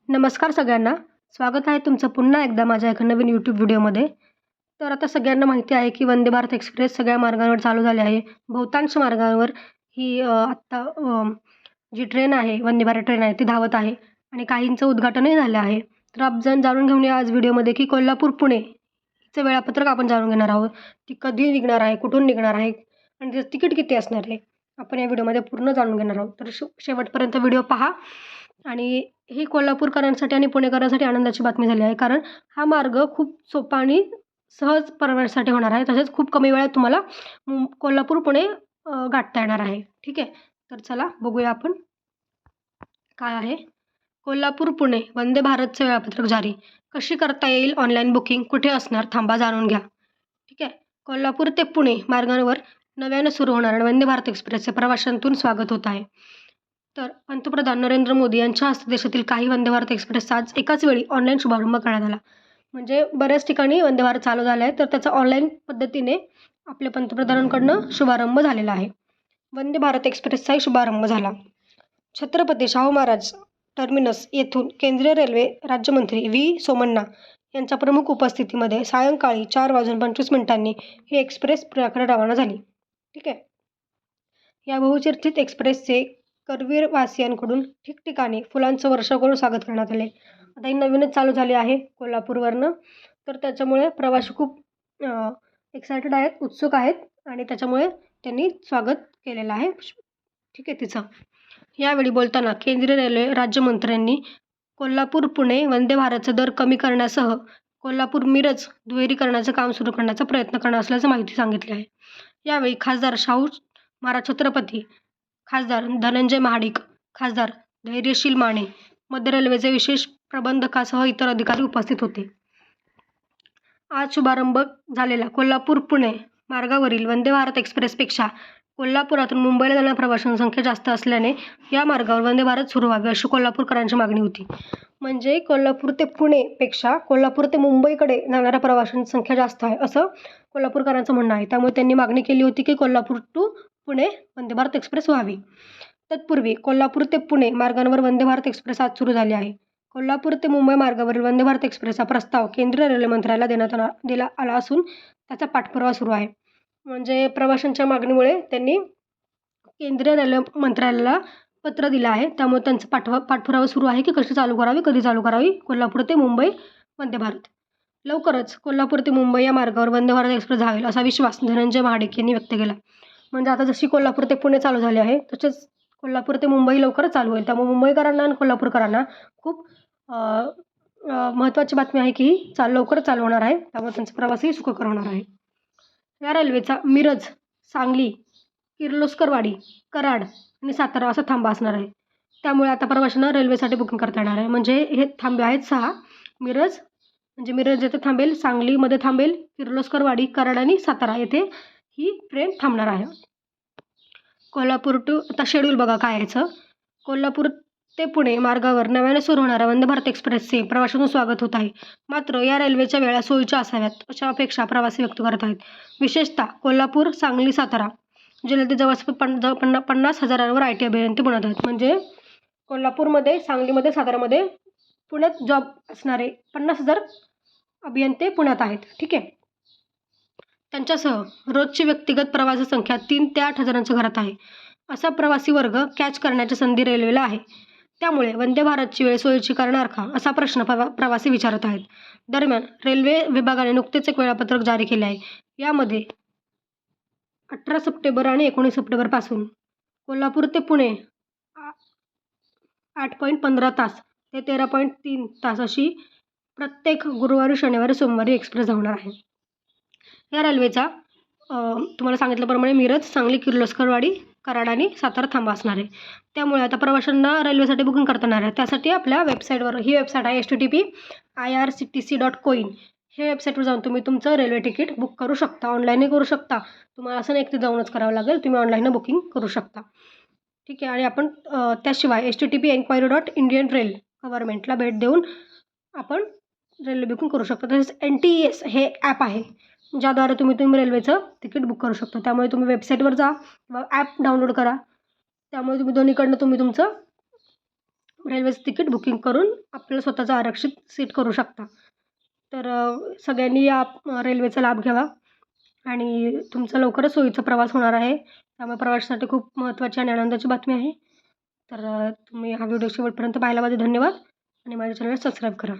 नमस्कार सगळ्यांना. स्वागत आहे तुमचं पुन्हा एकदा माझ्या एका नवीन यूट्यूब व्हिडिओमध्ये. तर आता सगळ्यांना माहिती आहे की वंदे भारत एक्सप्रेस सगळ्या मार्गांवर चालू झाली आहे. बहुतांश मार्गांवर ही आत्ता जी ट्रेन आहे, वंदे भारत ट्रेन आहे ती धावत आहे आणि काहींचं उद्घाटनही झालं आहे. तर आपण जाणून घेऊया आज व्हिडिओमध्ये की कोल्हापूर पुणे चं वेळापत्रक आपण जाणून घेणार आहोत. ती कधी निघणार आहे, कुठून निघणार आहे आणि तिचं तिकीट किती असणार आहे, आपण या व्हिडिओमध्ये पूर्ण जाणून घेणार आहोत. तर शेवटपर्यंत व्हिडिओ पहा. आणि ही कोल्हापूरकरांसाठी आणि पुणेकरांसाठी आनंदाची बातमी झाली आहे, कारण हा मार्ग खूप सोपा आणि सहज प्रवासासाठी होणार आहे. तसेच खूप कमी वेळात तुम्हाला कोल्हापूर पुणे गाठता येणार आहे. ठीक आहे, तर चला बघूया आपण काय आहे. कोल्हापूर पुणे वंदे भारतचे वेळापत्रक जारी. कशी करता येईल ऑनलाईन बुकिंग, कुठे असणार, थांबा जाणून घ्या. ठीक आहे, कोल्हापूर ते पुणे मार्गांवर नव्यानं सुरू होणाऱ्या वंदे भारत एक्सप्रेसचे प्रवाशांतून स्वागत होत आहे. तर पंतप्रधान नरेंद्र मोदी यांच्या हस्ते देशातील काही वंदे भारत एक्सप्रेसचा आज एकाच वेळी ऑनलाईन शुभारंभ करण्यात आला. म्हणजे बऱ्याच ठिकाणी वंदे भारत चालू झालं आहे, तर त्याचा ऑनलाईन पद्धतीने आपल्या पंतप्रधानांकडनं शुभारंभ झालेला आहे. वंदे भारत एक्सप्रेसचाही शुभारंभ झाला. छत्रपती शाहू महाराज टर्मिनस येथून केंद्रीय रेल्वे राज्यमंत्री व्ही सोमण्णा यांच्या प्रमुख उपस्थितीमध्ये सायंकाळी 4:25 ही एक्सप्रेस पुण्याकडे रवाना झाली. ठीक आहे, या बहुचर्चित एक्सप्रेसचे करवीरवासियांकडून ठिकठिकाणी फुलांचं वर्षाव करून स्वागत करण्यात आले. आता ही नवीनच चालू झाली आहे कोल्हापूरवरनं, तर त्याच्यामुळे प्रवासी खूप एक्सायटेड आहेत, उत्सुक आहेत आणि त्याच्यामुळे त्यांनी स्वागत केलेलं आहे. ठीक आहे तिचं. यावेळी बोलताना केंद्रीय रेल्वे राज्यमंत्र्यांनी कोल्हापूर पुणे वंदे भारतचा दर कमी करण्यासह कोल्हापूर मिरज दुहेरीकरणाचं काम सुरू करण्याचा प्रयत्न करणार असल्याचं माहिती सांगितली आहे. यावेळी खासदार शाहू महाराज छत्रपती, खासदार धनंजय महाडिक, खासदार धैर्यशील माने, मध्य रेल्वेचे विशेष प्रबंधकासह इतर अधिकारी उपस्थित होते. आज शुभारंभ झालेल्या कोल्हापूर पुणे मार्गावरील वंदे भारत एक्सप्रेसपेक्षा कोल्हापुरातून मुंबईला जाणाऱ्या प्रवाशांची संख्या जास्त असल्याने या मार्गावर वंदे भारत सुरू व्हावे अशी कोल्हापूरकरांची मागणी होती. म्हणजे कोल्हापूर ते पुणेपेक्षा कोल्हापूर ते मुंबईकडे जाणाऱ्या प्रवाशांची संख्या जास्त आहे असं कोल्हापूरकरांचं म्हणणं आहे. त्यामुळे त्यांनी मागणी केली होती की कोल्हापूर टू पुणे वंदे भारत एक्सप्रेस व्हावी. तत्पूर्वी कोल्हापूर ते पुणे मार्गांवर वंदे भारत एक्सप्रेस आज सुरू झाली आहे. कोल्हापूर ते मुंबई मार्गावरील वंदे भारत एक्सप्रेसचा प्रस्ताव केंद्रीय रेल्वे मंत्रालयाला दिला आला असून त्याचा पाठपुरावा सुरू आहे. म्हणजे प्रवाशांच्या मागणीमुळे त्यांनी केंद्रीय रेल्वे मंत्रालयाला पत्र दिलं आहे. त्यामुळे त्यांचा पाठपुरावा सुरू आहे की कशी चालू करावी, कधी चालू करावी कोल्हापूर ते मुंबई वंदे भारत. लवकरच कोल्हापूर ते मुंबई या मार्गावर वंदे भारत एक्सप्रेस धावेल असा विश्वास धनंजय महाडिक यांनी व्यक्त केला. म्हणजे आता जशी कोल्हापूर ते पुणे चालू झाली आहे तसेच कोल्हापूर ते मुंबई लवकरच चालू होईल. त्यामुळे मुंबईकरांना आणि कोल्हापूरकरांना खूप महत्त्वाची बातमी आहे की ही लवकरच चालू होणार आहे. त्यामुळे त्यांचा प्रवासही सुखकर होणार आहे. या रेल्वेचा मिरज, सांगली, किर्लोस्करवाडी, कराड आणि सातारा असा थांबा असणार आहे. त्यामुळे आता प्रवाशांना रेल्वेसाठी बुकिंग करता येणार आहे. म्हणजे हे थांबे आहेत 6. मिरज म्हणजे मिरज येथे थांबेल, सांगलीमध्ये थांबेल, किर्लोस्करवाडी, कराड आणि सातारा येथे ही ट्रेन थांबणार आहे. कोल्हापूर टू आता शेड्यूल बघा काय याचं. कोल्हापूर ते पुणे मार्गावर नव्याने सुरू होणाऱ्या वंदे भारत एक्सप्रेसचे प्रवाशांचं स्वागत होत आहे. मात्र या रेल्वेच्या वेळा सोयीच्या असाव्यात अशा अपेक्षा प्रवासी व्यक्त करत आहेत. विशेषतः कोल्हापूर, सांगली, सातारा जिल्ह्यातील जवळपास 50,000वर IT अभियंते पुण्यात आहेत. म्हणजे कोल्हापूरमध्ये, सांगलीमध्ये, सातारामध्ये पुण्यात जॉब असणारे 50,000 अभियंते पुण्यात आहेत. ठीक आहे, त्यांच्यासह रोजची व्यक्तिगत प्रवासी संख्या 3 ते 8,000च्या घरात आहे. असा प्रवासी वर्ग कॅच करण्याची संधी रेल्वेला आहे. त्यामुळे वंदे भारतची वेळ सोयीची करणार का असा प्रश्न प्रवासी विचारत आहेत. दरम्यान रेल्वे विभागाने नुकतेच एक वेळापत्रक जारी केले आहे. यामध्ये 18 सप्टेंबर आणि 19 सप्टेंबरपासून कोल्हापूर ते पुणे 8.15 तास ते 13.3 तास अशी प्रत्येक गुरुवारी, शनिवारी, सोमवारी एक्सप्रेस धावणार आहे. या रेल्वेचा तुम्हाला सांगितल्याप्रमाणे मिरज, सांगली, किर्लोस्करवाडी, कराड आणि सातारा थांबा असणार आहे. त्यामुळे आता प्रवाशांना रेल्वेसाठी बुकिंग करता येणार आहे. त्यासाठी आपल्या वेबसाईटवर, ही वेबसाईट आहे http://irctc.coin. हे वेबसाईटवर जाऊन तुम्ही तुमचं रेल्वे तिकीट बुक करू शकता. ऑनलाईनही करू शकता. तुम्हाला असं नाही की जाऊनच करावं लागेल, तुम्ही ऑनलाईन बुकिंग करू शकता. ठीक आहे, आणि आपण त्याशिवाय http://enquiry.indianrail गव्हर्नमेंटला भेट देऊन आपण रेल्वे बुकिंग करू शकता. तसेच NTES हे ॲप आहे ज्याद्वारे तुम्ही रेल्वेचं तिकीट बुक करू शकता. त्यामुळे तुम्ही वेबसाईटवर जा व ॲप डाउनलोड करा. त्यामुळे तुम्ही दोन्हीकडनं तुमचं रेल्वेचं तिकीट बुकिंग करून आपलं स्वतःचं आरक्षित सीट करू शकता. तर सगळ्यांनी या रेल्वेचा लाभ घ्यावा आणि तुमचा लवकरच सोयीचा प्रवास होणार आहे. त्यामुळे प्रवासासाठी खूप महत्त्वाची आणि आनंदाची बातमी आहे. तर तुम्ही हा व्हिडिओ शेवटपर्यंत पाहिल्याबद्दल धन्यवाद आणि माझ्या चॅनलला सबस्क्राईब करा.